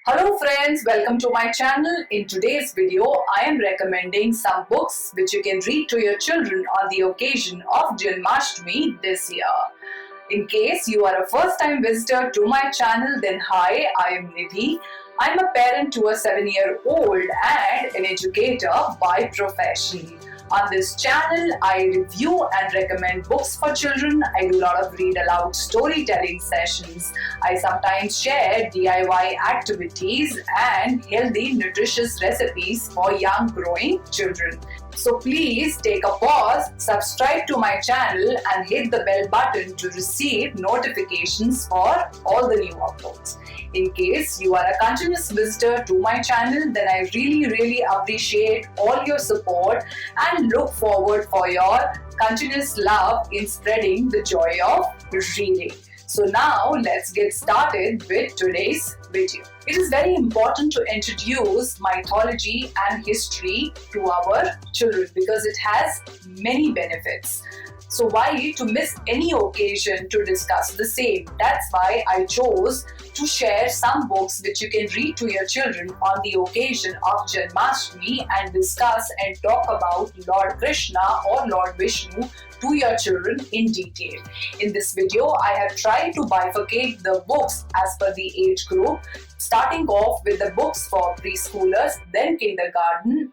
Hello friends, welcome to my channel. In today's video, I am recommending some books which you can read to your children on the occasion of Janmashtami this year. In case you are a first time visitor to my channel, then hi, I am Nidhi. I am a parent to a 7-year-old and an educator by profession. On this channel, I review and recommend books for children. I do a lot of read aloud storytelling sessions. I sometimes share DIY activities and healthy, nutritious recipes for young growing children. So please take a pause, subscribe to my channel and hit the bell button to receive notifications for all the new uploads. In case you are a continuous visitor to my channel, then I really appreciate all your support and look forward for your continuous love in spreading the joy of reading. So now let's get started with today's video. It is very important to introduce mythology and history to our children because it has many benefits. So why to miss any occasion to discuss the same? That's why I chose to share some books which you can read to your children on the occasion of Janmashtami and discuss and talk about Lord Krishna or Lord Vishnu to your children in detail. In this video, I have tried to bifurcate the books as per the age group, starting off with the books for preschoolers, then kindergarten,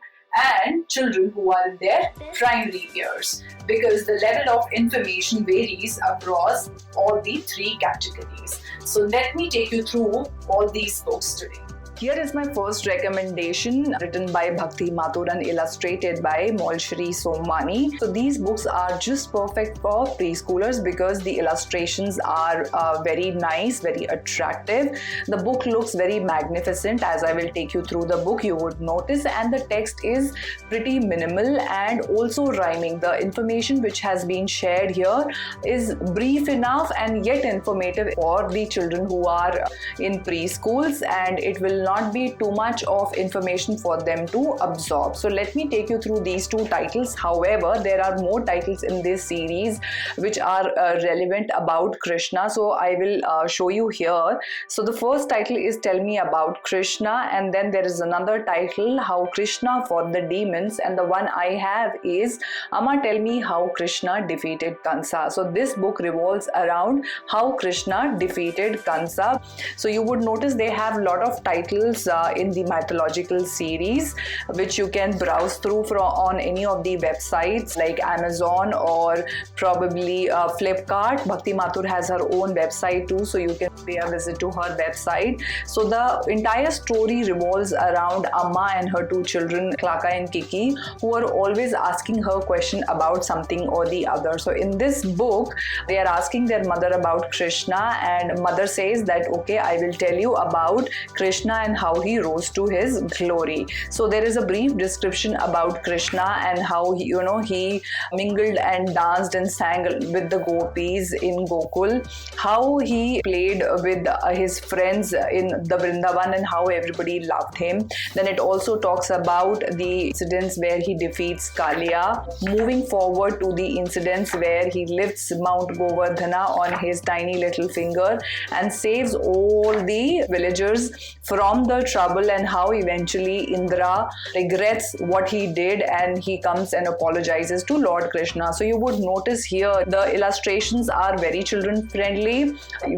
and children who are in their primary years, because the level of information varies across all the three categories. So let me take you through all these books today. Here is my first recommendation, written by Bhakti Mathur and illustrated by Molshri Somani. So these books are just perfect for preschoolers because the illustrations are very nice, very attractive. The book looks very magnificent. As I will take you through the book, you would notice, and the text is pretty minimal and also rhyming. The information which has been shared here is brief enough and yet informative for the children who are in preschools, and it will not be too much of information for them to absorb. So let me take you through these two titles. However, there are more titles in this series which are relevant about Krishna, so I will show you here. So the first title is Tell Me About Krishna, and then there is another title, How Krishna Fought the Demons, and the one I have is Amma, Tell Me How Krishna Defeated Kansa. So this book revolves around how Krishna defeated Kansa. So you would notice they have a lot of titles in the mythological series which you can browse through on any of the websites like Amazon or probably Flipkart. Bhakti Mathur has her own website too, so you can pay a visit to her website. So the entire story revolves around Amma and her two children, Klaka and Kiki, who are always asking her question about something or the other. So in this book, they are asking their mother about Krishna, and mother says that okay, I will tell you about Krishna and how he rose to his glory. So there is a brief description about Krishna and how he mingled and danced and sang with the gopis in Gokul, how he played with his friends in the Vrindavan and how everybody loved him. Then it also talks about the incidents where he defeats Kalia, moving forward to the incidents where he lifts Mount Govardhana on his tiny little finger and saves all the villagers from the trouble, and how eventually Indra regrets what he did and he comes and apologizes to Lord Krishna. So you would notice here the illustrations are very children friendly,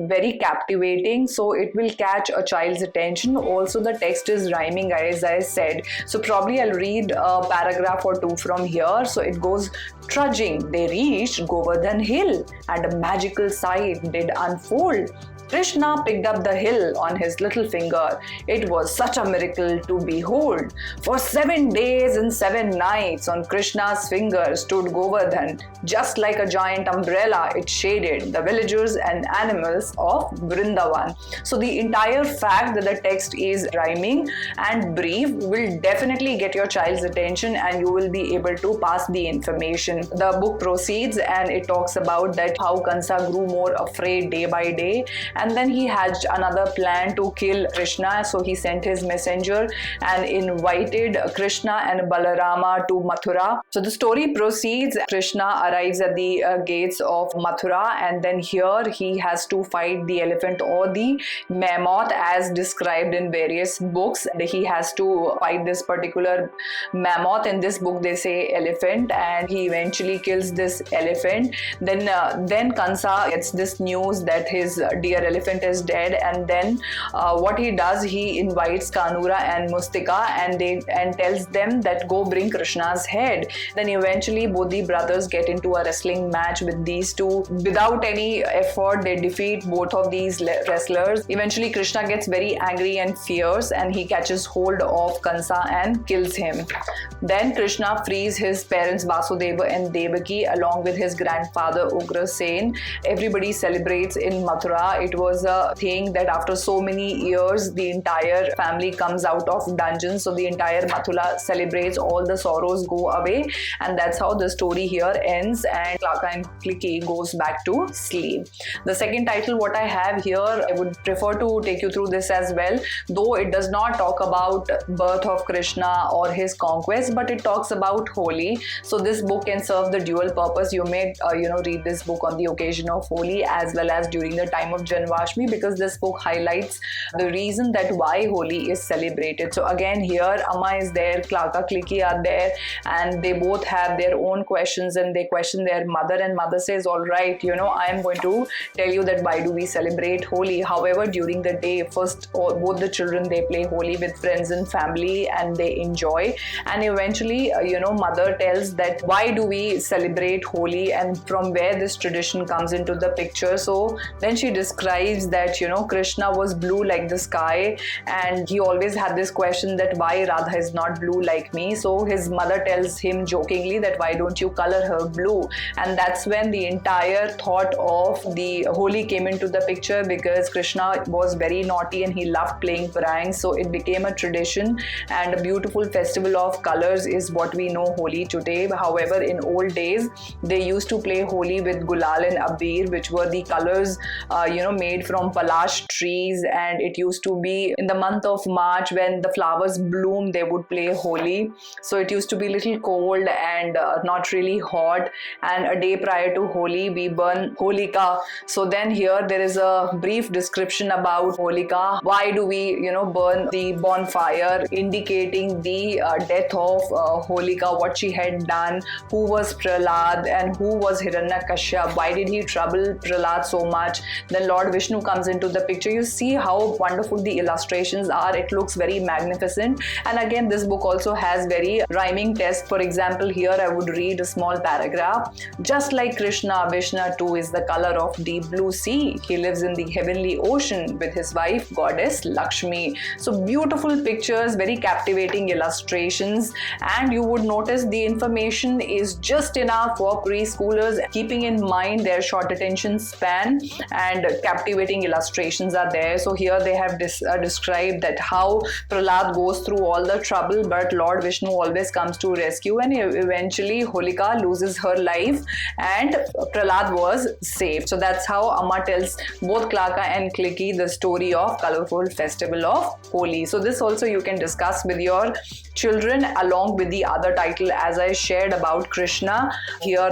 very captivating, so it will catch a child's attention. Also the text is rhyming, as I said, so probably I'll read a paragraph or two from here. So it goes, trudging they reached Govardhan hill and a magical sight did unfold. Krishna picked up the hill on his little finger. It was such a miracle to behold. For 7 days and 7 nights on Krishna's finger stood Govardhan. Just like a giant umbrella, it shaded the villagers and animals of Vrindavan. So the entire fact that the text is rhyming and brief will definitely get your child's attention, and you will be able to pass the information tradition. The book proceeds and it talks about that how Kansa grew more afraid day by day, and then he had another plan to kill Krishna. So he sent his messenger and invited Krishna and Balarama to Mathura. So the story proceeds. Krishna arrives at the gates of Mathura, and then here he has to fight the elephant or the mammoth as described in various books. He has to fight this particular mammoth. In this book they say elephant, and he eventually kills this elephant. Then Kansa gets this news that his dear elephant is dead, and then what he does, he invites Kanura and Mustika and tells them that go bring Krishna's head. Then eventually both the brothers get into a wrestling match with these two. Without any effort they defeat both of these wrestlers. Eventually Krishna gets very angry and fierce, and he catches hold of Kansa and kills him. Then Krishna frees his parents Vasudeva and Devaki along with his grandfather Ugrasen. Everybody celebrates in Mathura. It was a thing that after so many years the entire family comes out of dungeons, so the entire Mathura celebrates, all the sorrows go away, and that's how the story here ends, and Klaka and Kliki goes back to sleep. The second title what I have here, I would prefer to take you through this as well, though it does not talk about birth of Krishna or his conquest, but it talks about Holi. So this book can serve the dual purpose. You may read this book on the occasion of Holi as well as during the time of Janmashtami, because this book highlights the reason that why Holi is celebrated. So again here Amma is there, Klaka, Kliki are there, and they both have their own questions, and they question their mother, and mother says, all right, I am going to tell you that why do we celebrate Holi. However, during the day, first both the children, they play Holi with friends and family and they enjoy, and eventually mother tells that why do we celebrate Holi and from where this tradition comes into the picture. So then she describes that Krishna was blue like the sky, and he always had this question that why Radha is not blue like me. So his mother tells him jokingly that why don't you color her blue, and that's when the entire thought of the Holi came into the picture, because Krishna was very naughty and he loved playing pranks. So it became a tradition, and a beautiful festival of colors is what we know Holi today. However, in old days they used to play Holi with Gulal and Abir, which were the colors made from palash trees, and it used to be in the month of March when the flowers bloom they would play Holi. So it used to be a little cold and not really hot, and a day prior to Holi we burn Holika. So then here there is a brief description about Holika. Why do we burn the bonfire, indicating the death of Holika, what she had done, who was Prahlad and who was Hiranyakashyap, why did he trouble Prahlad so much. Then Lord Vishnu comes into the picture. You see how wonderful the illustrations are. It looks very magnificent, and again this book also has very rhyming tests. For example, here I would read a small paragraph. Just like Krishna, Vishnu too is the color of deep blue sea. He lives in the heavenly ocean with his wife goddess Lakshmi. So beautiful pictures, very captivating illustrations, and you would notice the information is just enough for preschoolers, keeping in mind their short attention span, and captivating illustrations are there. So here they have described that how Prahlad goes through all the trouble, but Lord Vishnu always comes to rescue, and eventually Holika loses her life and Prahlad was saved. So that's how Amma tells both Klaka and Kliki the story of colorful festival of Holi. So this also you can discuss with your children along with the other title as I shared about Krishna. Here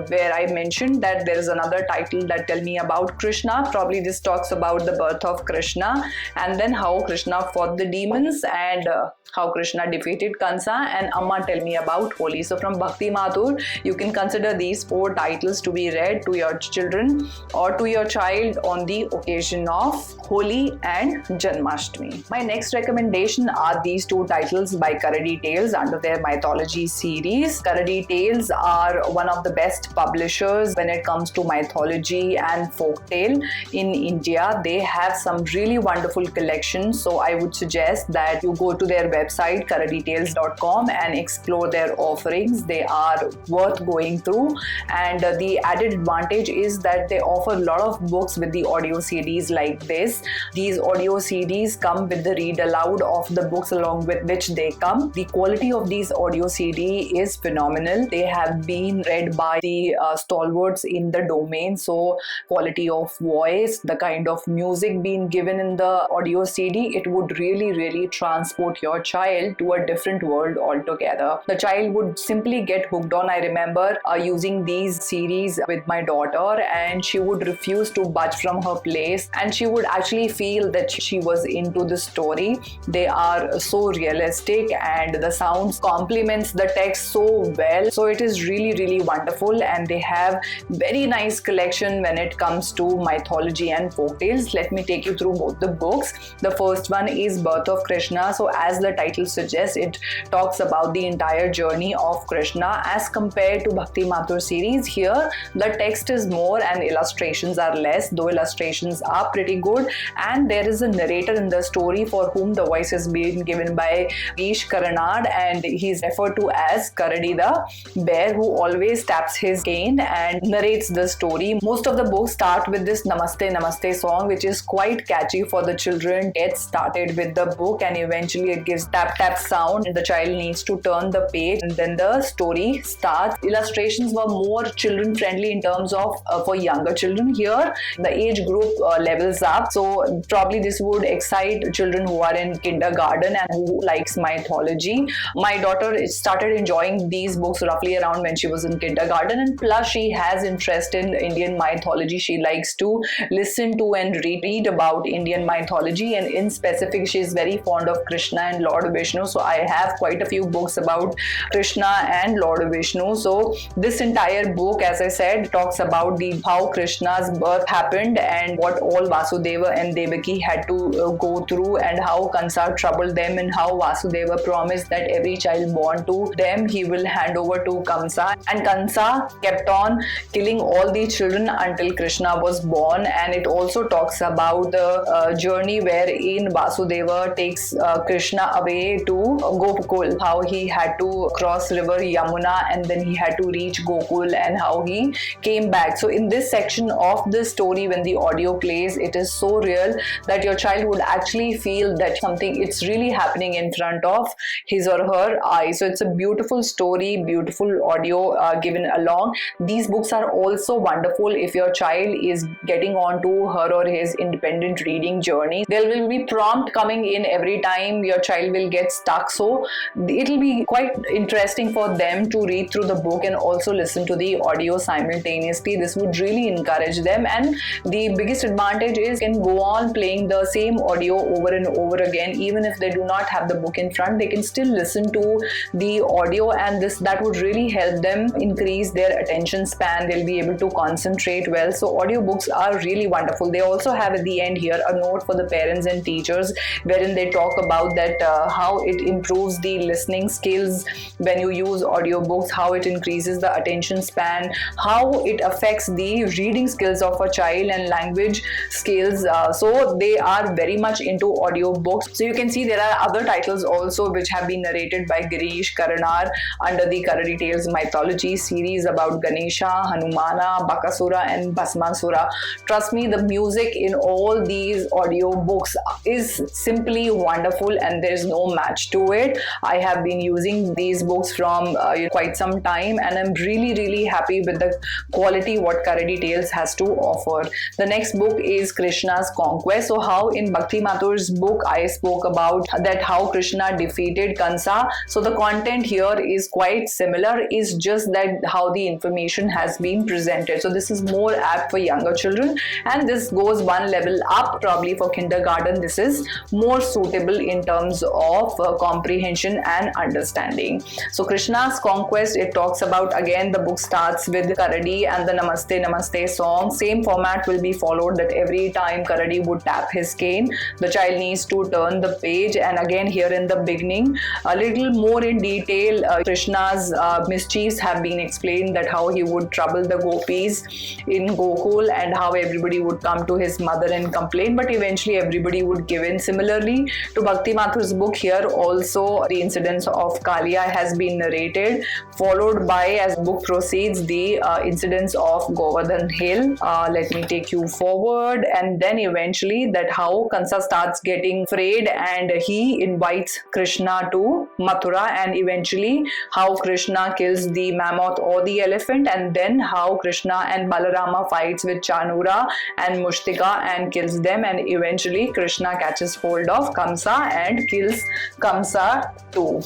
where I mentioned that there is another title that tell me about Krishna. Probably this talks about the birth of Krishna, and then how Krishna fought the demons, and how Krishna defeated Kansa, and Amma tell me about Holi. So from Bhakti Mathur, you can consider these 4 titles to be read to your children or to your child on the occasion of Holi and Janmashtami. My next recommendation are these 2 titles by Karadi Tales under their mythology series. Karadi Tales are one of the best publishers when it comes to mythology and folktale in India. They have some really wonderful collections, so I would suggest that you go to their website karaditales.com and explore their offerings. They are worth going through, and the added advantage is that they offer a lot of books with the audio CDs like this. These audio CDs come with the read aloud of the books along with which they come. The quality of these audio CD is phenomenal. They they have been read by the stalwarts in the domain. So quality of voice, the kind of music being given in the audio CD, it would really transport your child to a different world altogether. The child would simply get hooked on. I remember using these series with my daughter, and she would refuse to budge from her place, and she would actually feel that she was into the story. They are so realistic, and the sounds complements the text so well. So it is really wonderful, and they have very nice collection when it comes to mythology and folk tales. Let me take you through both the books. The first one is Birth of Krishna. So as the title suggests, it talks about the entire journey of Krishna as compared to Bhakti Mathur series. Here the text is more and illustrations are less, though illustrations are pretty good, and there is a narrator in the story for whom the voice is being given by Girish Karnad, and he's referred to as Karadi the bear, who always taps his cane and narrates the story. Most of the books start with this Namaste Namaste song, which is quite catchy for the children. Get started with the book, and eventually it gives tap tap sound, and the child needs to turn the page, and then the story starts. Illustrations were more children friendly in terms of for younger children. Here the age group levels up, so probably this would excite children who are in kindergarten and who likes mythology. My daughter started enjoying these books roughly around when she was in kindergarten, and plus she has interest in Indian mythology. She likes to listen to and read about Indian mythology, and in specific she is very fond of Krishna and Lord Vishnu. So I have quite a few books about Krishna and Lord Vishnu. So this entire book, as I said, talks about how Krishna's birth happened and what all Vasudeva and Devaki had to go through, and how Kansa troubled them, and how Vasudeva promised that every child born to them he will hand over to Kansa, and Kansa kept on killing all the children until Krishna was born. And it also talks about the journey wherein Vasudeva takes Krishna away to Gokul, how he had to cross river Yamuna and then he had to reach Gokul, and how he came back. So in this section of the story, when the audio plays, it is so real that your child would actually feel that something, it's really happening in front of his or her eyes. So it's a beautiful story, beautiful audio given along. These books are also wonderful if your child is getting on to her or his independent reading journey. There will be prompt coming in every time your child will get stuck, so it will be quite interesting for them to read through the book and also listen to the audio simultaneously. This would really encourage them, and the biggest advantage is can go on playing the same audio over and over again. Even if they do not have the book in front, they can still listen to the audio, and that would really help them increase their attention span. They'll be able to concentrate well. So audiobooks are really wonderful. They also have at the end here a note for the parents and teachers, wherein they talk about that how it improves the listening skills when you use audiobooks, how it increases the attention span, how it affects the reading skills of a child and language skills. So they are very much into audiobooks. So you can see there are other titles also which have been narrated by Girish Karnar under the Karadi Tales mythology series about Ganesha, Hanumana, Bakasura and Bhasmasura. Trust me, the music in all these audio books is simply wonderful, and there's no match to it. I have been using these books from quite some time, and I'm really happy with the quality what Karadi Tales has to offer. The next book is Krishna's Conquests. So how in Bhakti Mathur's book I spoke about that how Krishna defeated Kansa. So the content here is quite similar, is just that how the information has been presented. So this is more apt for younger children, and this goes one level up probably for kindergarten. This is more suitable in terms of comprehension and understanding. So Krishna's Conquest, it talks about, again the book starts with Karadi and the Namaste Namaste song. Same format will be followed, that every time Karadi would tap his cane, the child needs to turn the page. And again here in the beginning, a little more in detail, Krishna's mischiefs have been explained, that how he would trouble the gopis in Gokul and how everybody would come to his mother and complain, but eventually everybody would give in. Similarly to Bhakti Mathur's book, here also the incidents of Kalia has been narrated, followed by, as book proceeds, the incidents of Govardhan Hill. Let me take you forward, and then eventually that how Kansa starts getting afraid and he invites Krishna to Mathura, and eventually how Krishna Krishna kills the mammoth or the elephant, and then how Krishna and Balarama fights with Chanura and Mushtika and kills them, and eventually Krishna catches hold of Kamsa and kills Kamsa too.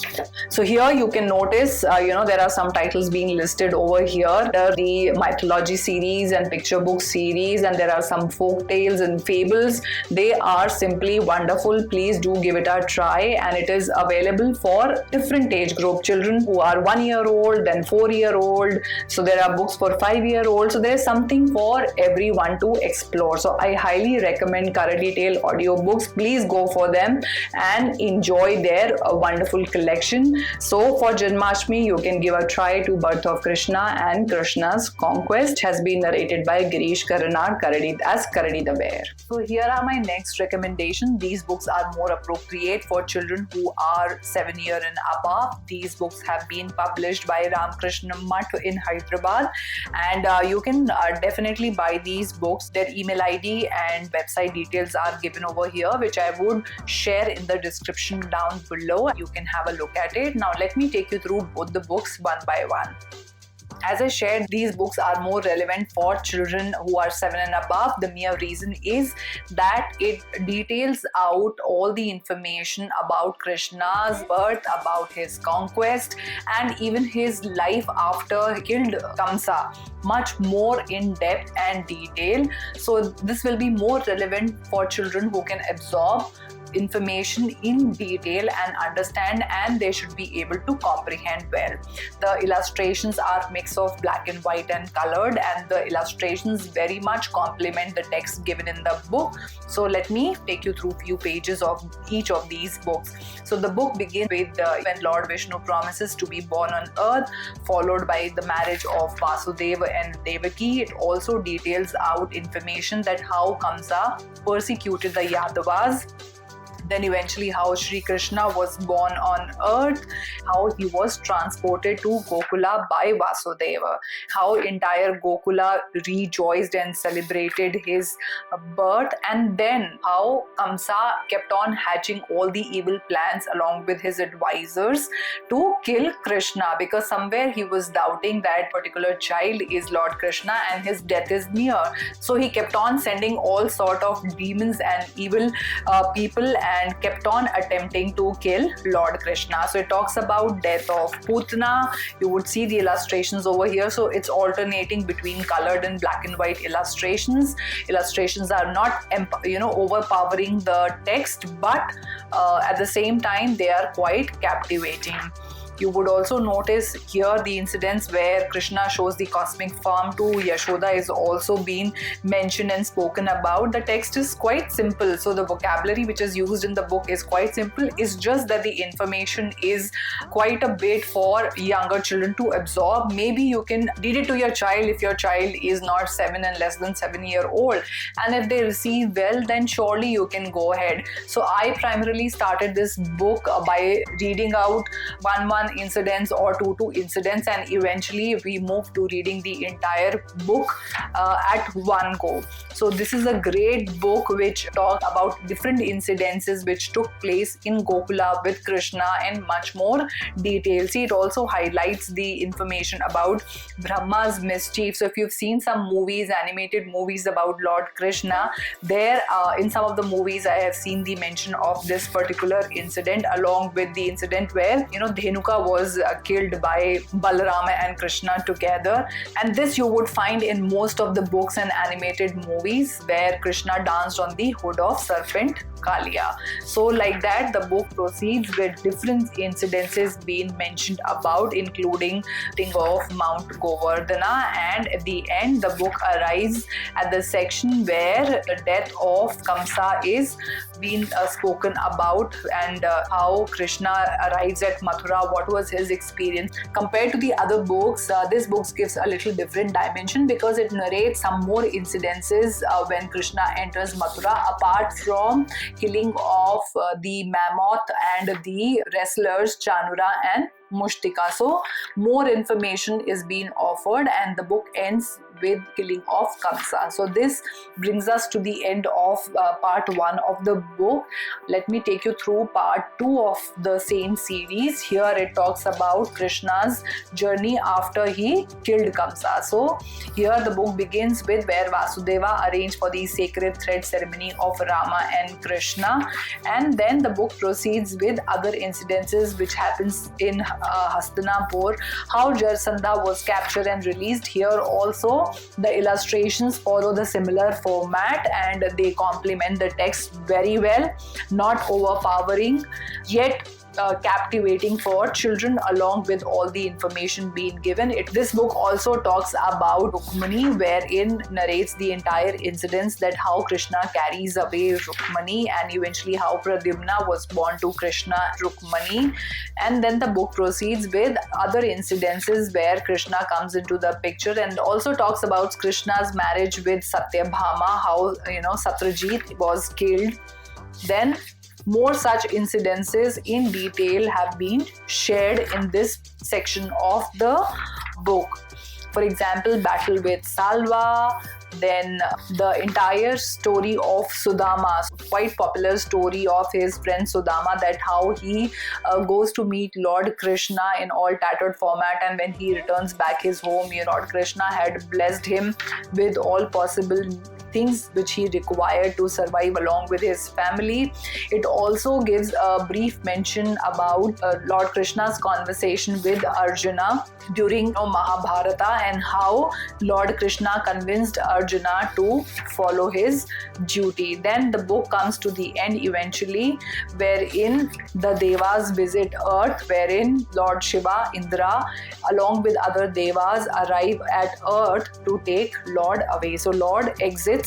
So here you can notice, there are some titles being listed over here. There are the mythology series and picture book series, and there are some folk tales and fables. They are simply wonderful. Please do give it a try, and it is available for different age group. Children who are 1 year old, then 4 year old. So there are books for 5 year old. So there is something for everyone to explore. So I highly recommend Color Detail audiobooks. Please go for them and enjoy their wonderful collection. So for Janmashtami, you can give a try to Birth of Krishna and Krishna's Conquest. Has been narrated by Girish Karnar as Karadi the Bear. So here are my next recommendations. These books are more appropriate for children who are 7 years and above. These books have been published by Ramakrishna Mutt in Hyderabad, and you can definitely buy these books. Their email ID and website details are given over here, which I would share in the description down below. You can have a look at it. Now let me take you through both the books one by one. As I shared, these books are more relevant for children who are 7 and above. The mere reason is that it details out all the information about Krishna's birth, about his conquest, and even his life after he killed Kamsa, much more in depth and detail. So this will be more relevant for children who can absorb information in detail and understand, and they should be able to comprehend well. The illustrations are mix of black and white and colored, and the illustrations very much complement the text given in the book. So let me take you through few pages of each of these books. So the book begins with when Lord Vishnu promises to be born on earth, followed by the marriage of Vasudeva and Devaki. It also details out information that how Kamsa persecuted the Yadavas, then eventually how Sri Krishna was born on earth, how he was transported to Gokula by Vasudeva, how entire Gokula rejoiced and celebrated his birth, and then how Kamsa kept on hatching all the evil plans along with his advisors to kill Krishna, because somewhere he was doubting that particular child is Lord Krishna and his death is near. So he kept on sending all sort of demons and evil people and kept on attempting to kill Lord Krishna. So it talks about death of Putna. You would see the illustrations over here. So it's alternating between colored and black and white illustrations. Illustrations are not overpowering the text, but at the same time they are quite captivating. You would also notice here the incidents where Krishna shows the cosmic farm to Yashoda is also being mentioned and spoken about. The text is quite simple, so the vocabulary which is used in the book is quite simple. It's just that the information is quite a bit for younger children to absorb. Maybe you can read it to your child if your child is not 7 and less than 7 year old, and if they receive well, then surely you can go ahead. So I primarily started this book by reading out one incidents or two incidents, and eventually we moved to reading the entire book at one go. So this is a great book which talks about different incidences which took place in Gokula with Krishna in much more detail. See, it also highlights the information about Brahma's mischief. So if you've seen some movies, animated movies about Lord Krishna, there in some of the movies I have seen the mention of this particular incident along with the incident where Dhenuka was killed by Balarama and Krishna together. And this you would find in most of the books and animated movies where Krishna danced on the hood of serpent Kalia. So like that the book proceeds with different incidences being mentioned about, including thing of Mount Govardhana, and at the end the book arrives at the section where the death of Kamsa is being spoken about, and how Krishna arrives at Mathura, what was his experience. Compared to the other books, this book gives a little different dimension because it narrates some more incidences when Krishna enters Mathura, apart from killing of the mammoth and the wrestlers Chanura and Mushtika. So more information is being offered, and the book ends with killing of Kansa. So this brings us to the end of part 1 of the book. Let me take you through part 2 of the same series. Here it talks about Krishna's journey after he killed Kamsa. So here the book begins with where Vasudeva arranged for the sacred thread ceremony of Rama and Krishna, and then the book proceeds with other incidences which happens in Hastinapur, how Jarasandha was captured and released. Here also the illustrations follow the similar format and they complement the text very well, not overpowering, yet captivating for children along with all the information being given. This book also talks about Rukmani, wherein narrates the entire incidents that how Krishna carries away Rukmani and eventually how Pradyumna was born to Krishna Rukmani. And then the book proceeds with other incidences where Krishna comes into the picture and also talks about Krishna's marriage with Satyabhama, how Satyajit was killed. Then more such incidences in detail have been shared in this section of the book. For example, battle with Salva, then the entire story of Sudama, quite popular story of his friend Sudama, that how he goes to meet Lord Krishna in all tattered format, and when he returns back his home, Lord Krishna had blessed him with all possible things which he required to survive along with his family. It also gives a brief mention about Lord Krishna's conversation with Arjuna during Mahabharata and how Lord Krishna convinced Arjuna to follow his duty. Then the book comes to the end eventually, wherein the Devas visit Earth, wherein Lord Shiva, Indra, along with other Devas arrive at Earth to take Lord away. So Lord exits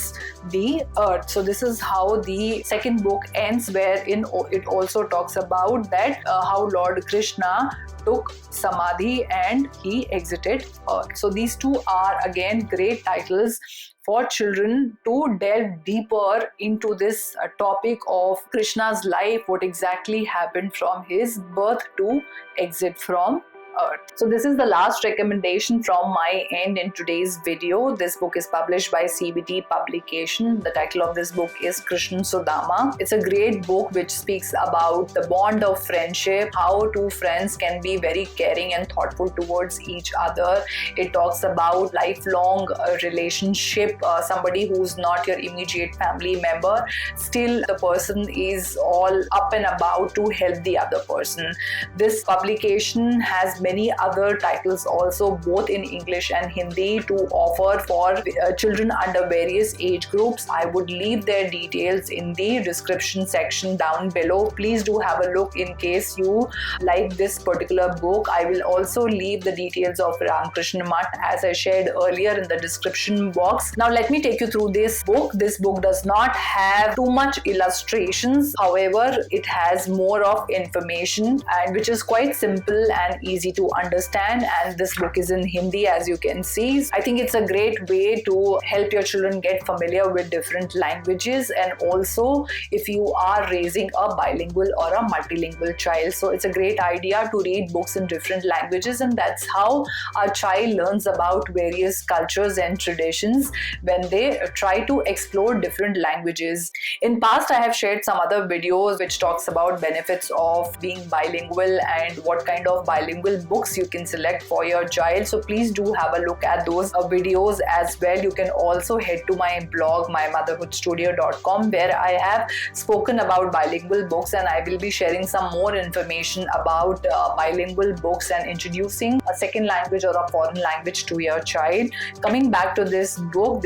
the Earth. So this is how the second book ends, wherein it also talks about that how Lord Krishna took Samadhi and he exited Earth. So these two are again great titles for children to delve deeper into this topic of Krishna's life, what exactly happened from his birth to exit from Earth. So this is the last recommendation from my end in today's video. This book is published by CBT Publication. The title of this book is Krishan Sudama. It's a great book which speaks about the bond of friendship, how two friends can be very caring and thoughtful towards each other. It talks about lifelong relationship, somebody who's not your immediate family member, still the person is all up and about to help the other person. This publication has many other titles also, both in English and Hindi, to offer for children under various age groups. I would leave their details in the description section down below. Please do have a look in case you like this particular book. I will also leave the details of Ramakrishna Mutt as I shared earlier in the description box. Now let me take you through this book. This book does not have too much illustrations. However, it has more of information and which is quite simple and easy to understand, and this book is in Hindi, as you can see. I think it's a great way to help your children get familiar with different languages, and also if you are raising a bilingual or a multilingual child. So it's a great idea to read books in different languages, and that's how a child learns about various cultures and traditions when they try to explore different languages. In past, I have shared some other videos which talks about benefits of being bilingual and what kind of bilingual books you can select for your child. So please do have a look at those videos as well. You can also head to my blog, mymotherhoodstudio.com, where I have spoken about bilingual books, and I will be sharing some more information about bilingual books and introducing a second language or a foreign language to your child. Coming back to this book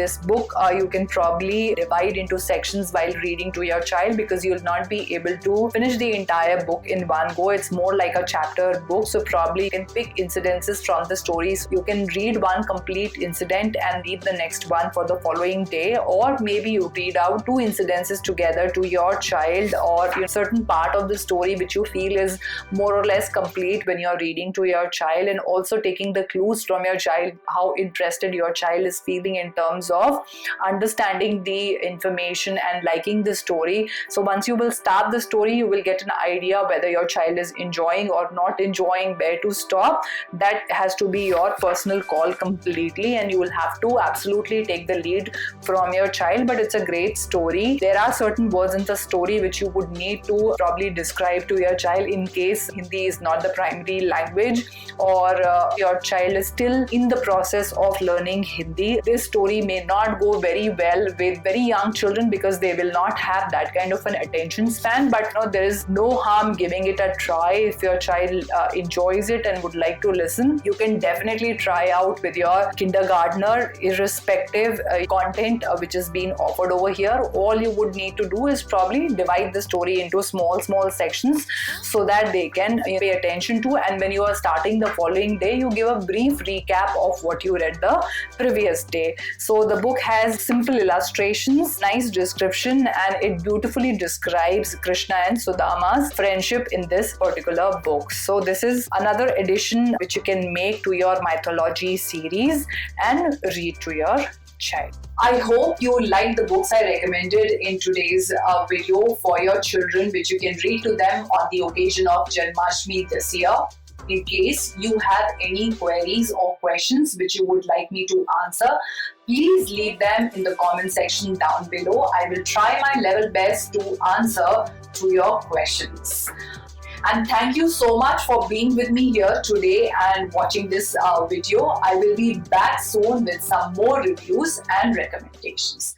you can probably divide into sections while reading to your child, because you'll not be able to finish the entire book in one go. It's more like a chapter book, so probably you can pick incidences from the stories. You can read one complete incident and read the next one for the following day, or maybe you read out two incidences together to your child, or a certain part of the story which you feel is more or less complete when you're reading to your child, and also taking the clues from your child, how interested your child is feeling in terms of understanding the information and liking the story. So once you will start the story, you will get an idea whether your child is enjoying or not enjoying, where to to stop, that has to be your personal call completely, and you will have to absolutely take the lead from your child. But it's a great story. There are certain words in the story which you would need to probably describe to your child in case Hindi is not the primary language, or your child is still in the process of learning Hindi. This story may not go very well with very young children because they will not have that kind of an attention span, but there is no harm giving it a try. If your child enjoys it and would like to listen, you can definitely try out with your kindergartner, irrespective content which is being offered over here. All you would need to do is probably divide the story into small sections so that they can pay attention to, and when you are starting the following day, you give a brief recap of what you read the previous day. So the book has simple illustrations, nice description, and it beautifully describes Krishna and Sudama's friendship in this particular book. So this is another addition which you can make to your mythology series and read to your child. I hope you liked the books I recommended in today's video for your children, which you can read to them on the occasion of Janmashtami this year. In case you have any queries or questions which you would like me to answer, please leave them in the comment section down below. I will try my level best to answer to your questions. And thank you so much for being with me here today and watching this video. I will be back soon with some more reviews and recommendations.